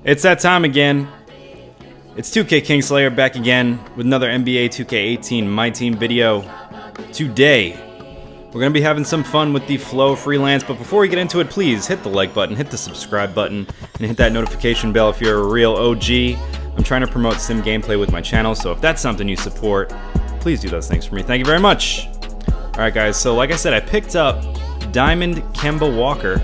It's that time again. It's 2K Kingslayer back again with another NBA 2K18 MyTEAM video. Today, we're going to be having some fun with the flow freelance, but before we get into it, please hit the like button, hit the subscribe button, and hit that notification bell if you're a real OG. I'm trying to promote sim gameplay with my channel, so if that's something you support, please do those things for me. Thank you very much. Alright guys, so like I said, I picked up Diamond Kemba Walker.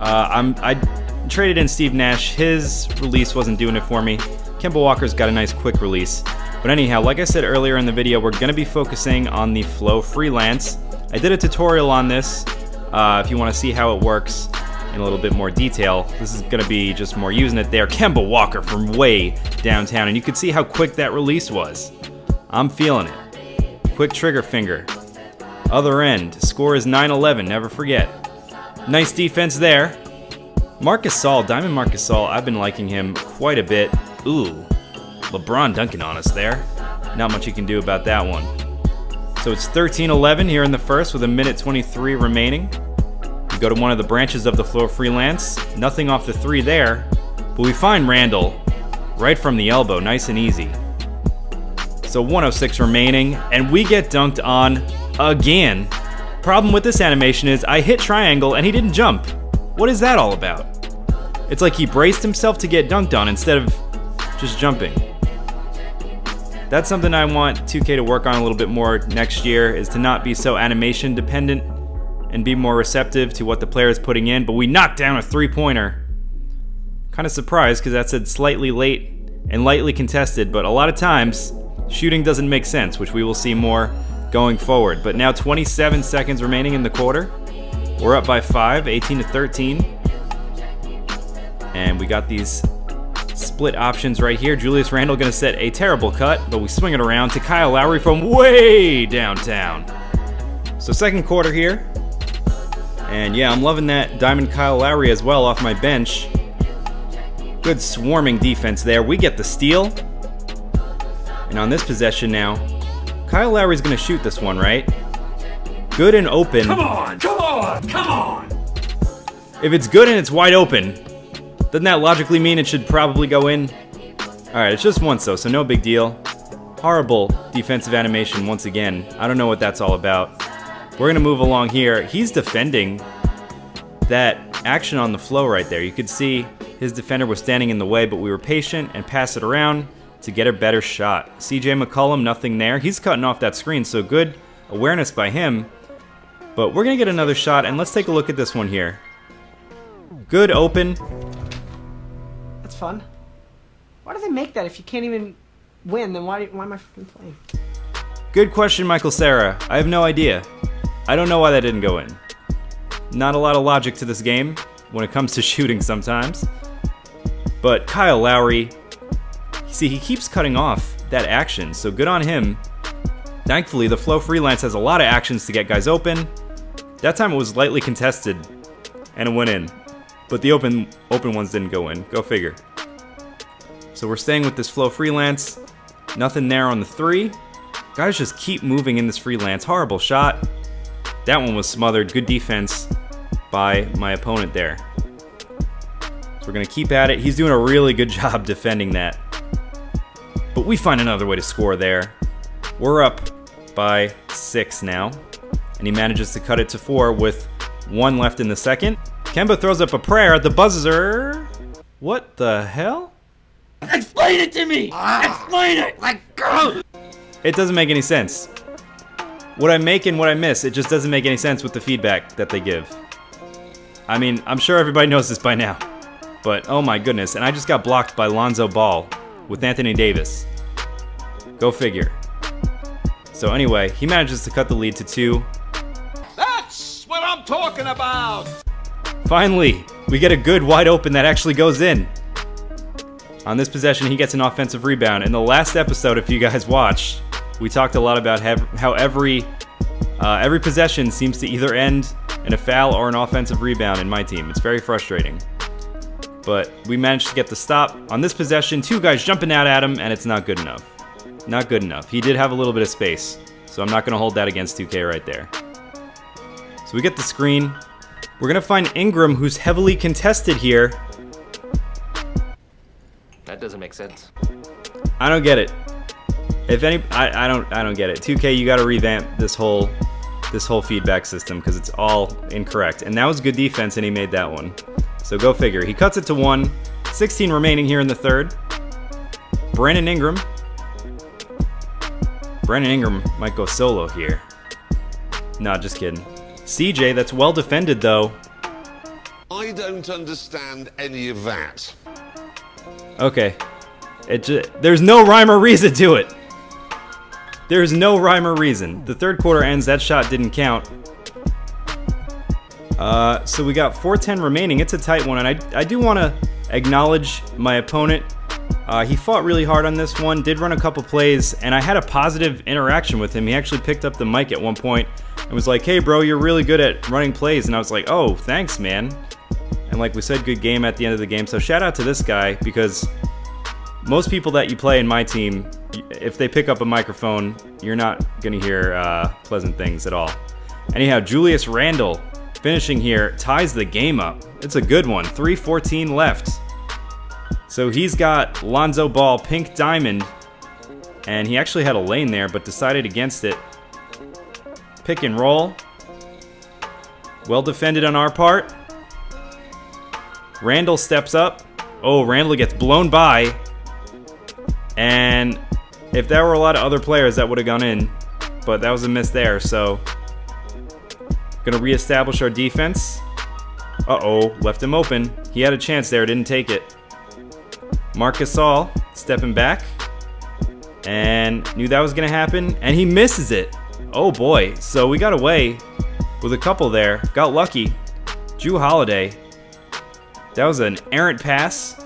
I traded in Steve Nash. His release wasn't doing it for me. Kemba Walker's got a nice quick release. But anyhow, like I said earlier in the video, we're going to be focusing on the flow freelance. I did a tutorial on this. If you want to see how it works in a little bit more detail, this is going to be just more using it there. Kemba Walker from way downtown, and you can see how quick that release was. I'm feeling it. Quick trigger finger. Other end. Score is 9-11, never forget. Nice defense there. Marc Gasol, Diamond Marc Gasol, I've been liking him quite a bit. Ooh, LeBron dunking on us there. Not much you can do about that one. So it's 13-11 here in the first with 1:23 remaining. We go to one of the branches of the flow freelance. Nothing off the three there, but we find Randall right from the elbow, nice and easy. So 1:06 remaining, and we get dunked on again. Problem with this animation is I hit triangle and he didn't jump. What is that all about? It's like he braced himself to get dunked on instead of just jumping. That's something I want 2K to work on a little bit more next year, is to not be so animation dependent and be more receptive to what the player is putting in. But we knocked down a three-pointer. Kind of surprised because that said slightly late and lightly contested, but a lot of times shooting doesn't make sense, which we will see more going forward. But now 27 seconds remaining in the quarter. We're up by 5, 18-13. And we got these split options right here. Julius Randle gonna set a terrible cut, but we swing it around to Kyle Lowry from way downtown. So second quarter here. And yeah, I'm loving that Diamond Kyle Lowry as well off my bench. Good swarming defense there. We get the steal. And on this possession now, Kyle Lowry's gonna shoot this one, right? Good and open. Come on, come on, come on! If it's good and it's wide open, doesn't that logically mean it should probably go in? Alright, it's just once though, so no big deal. Horrible defensive animation once again. I don't know what that's all about. We're gonna move along here. He's defending that action on the flow right there. You could see his defender was standing in the way, but we were patient and passed it around to get a better shot. CJ McCollum, nothing there. He's cutting off that screen, so good awareness by him. But we're gonna get another shot, and let's take a look at this one here. Good open. That's fun. Why do they make that if you can't even win? Then why am I freaking playing? Good question, Michael Sarah. I have no idea. I don't know why that didn't go in. Not a lot of logic to this game when it comes to shooting sometimes. But Kyle Lowry, see, he keeps cutting off that action, so good on him. Thankfully, the flow freelance has a lot of actions to get guys open. That time it was lightly contested, and it went in. But the open ones didn't go in. Go figure. So we're staying with this flow freelance. Nothing there on the three. Guys just keep moving in this freelance. Horrible shot. That one was smothered. Good defense by my opponent there. So we're going to keep at it. He's doing a really good job defending that. But we find another way to score there. We're up by 6 now. And he manages to cut it to 4 with 1 left in the second. Kemba throws up a prayer at the buzzer. What the hell? Explain it to me! Explain it! Like, go! It doesn't make any sense. What I make and what I miss, it just doesn't make any sense with the feedback that they give. I mean, I'm sure everybody knows this by now. But, oh my goodness, and I just got blocked by Lonzo Ball with Anthony Davis. Go figure. So anyway, he manages to cut the lead to 2. That's what I'm talking about! Finally, we get a good wide open that actually goes in. On this possession, he gets an offensive rebound. In the last episode, if you guys watched, we talked a lot about how every possession seems to either end in a foul or an offensive rebound in my team. It's very frustrating. But we managed to get the stop. On this possession, 2 guys jumping out at him, and it's not good enough. Not good enough. He did have a little bit of space, so I'm not going to hold that against 2K right there. So we get the screen. We're going to find Ingram, who's heavily contested here. That doesn't make sense. I don't get it. If any, I don't get it. 2K, you got to revamp this whole feedback system because it's all incorrect. And that was good defense, and he made that one. So go figure. He cuts it to 1. 16 remaining here in the third. Brandon Ingram. Brandon Ingram might go solo here. No, just kidding. CJ, that's well defended though. I don't understand any of that. Okay. There's no rhyme or reason to it. There's no rhyme or reason. The third quarter ends, that shot didn't count. So we got 4:10 remaining. It's a tight one, and I do want to acknowledge my opponent. He fought really hard on this one, did run a couple plays, and I had a positive interaction with him. He actually picked up the mic at one point and was like, "Hey bro, you're really good at running plays." And I was like, "Oh, thanks man." And like we said, good game at the end of the game. So shout out to this guy, because most people that you play in my team, if they pick up a microphone, you're not gonna hear pleasant things at all. Anyhow, Julius Randle finishing here ties the game up. It's a good one. 3:14 left. So he's got Lonzo Ball, pink diamond, and he actually had a lane there but decided against it. Pick and roll. Well defended on our part. Randle steps up. Oh, Randle gets blown by. And if there were a lot of other players, that would have gone in. But that was a miss there, so gonna reestablish our defense. Uh-oh, left him open. He had a chance there, didn't take it. Marc Gasol stepping back, and knew that was gonna happen, and he misses it. Oh boy, so we got away with a couple there. Got lucky. Jrue Holiday. That was an errant pass,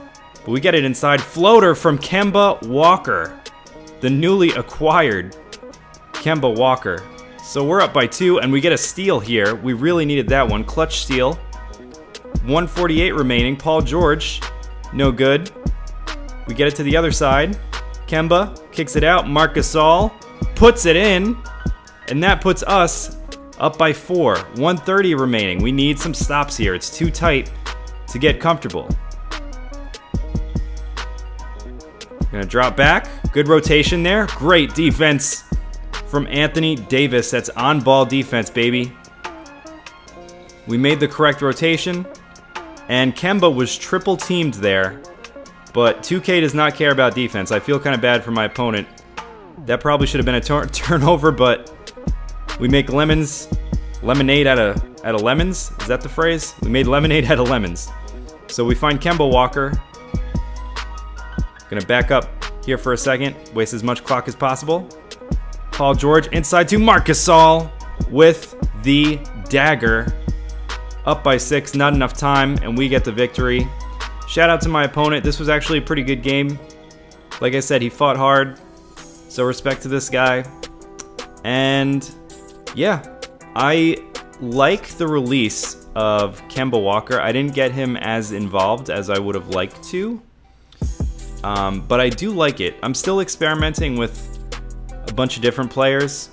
but we get it inside. Floater from Kemba Walker, the newly acquired Kemba Walker. So we're up by 2, and we get a steal here. We really needed that one. Clutch steal. 1:48 remaining. Paul George, no good. We get it to the other side. Kemba kicks it out. Marc Gasol puts it in, and that puts us up by 4. 1:30 remaining. We need some stops here. It's too tight to get comfortable. Gonna drop back. Good rotation there. Great defense from Anthony Davis. That's on-ball defense, baby. We made the correct rotation, and Kemba was triple teamed there. But 2K does not care about defense. I feel kind of bad for my opponent. That probably should have been a turnover, but we make lemonade out of lemons. Is that the phrase? We made lemonade out of lemons. So we find Kemba Walker. Gonna back up here for a second. Waste as much clock as possible. Paul George inside to Marc Gasol with the dagger. Up by 6, not enough time, and we get the victory. Shout out to my opponent. This was actually a pretty good game. Like I said, he fought hard, so respect to this guy. And yeah, I like the release of Kemba Walker. I didn't get him as involved as I would have liked to, but I do like it. I'm still experimenting with a bunch of different players.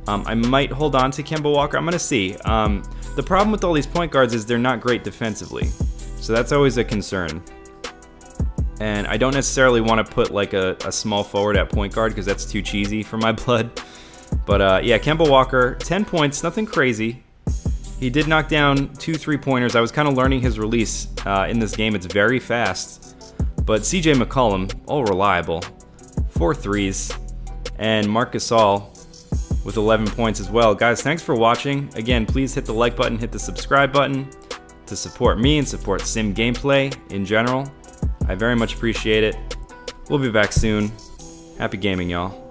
I might hold on to Kemba Walker. I'm gonna see. The problem with all these point guards is they're not great defensively. So that's always a concern. And I don't necessarily want to put like a small forward at point guard because that's too cheesy for my blood. But yeah, Kemba Walker, 10 points, nothing crazy. He did knock down 2 3-pointers. I was kind of learning his release in this game. It's very fast. But CJ McCollum, all reliable. 4 threes. And Marc Gasol with 11 points as well. Guys, thanks for watching. Again, please hit the like button, hit the subscribe button to support me and support sim gameplay in general. I very much appreciate it. We'll be back soon. Happy gaming, y'all.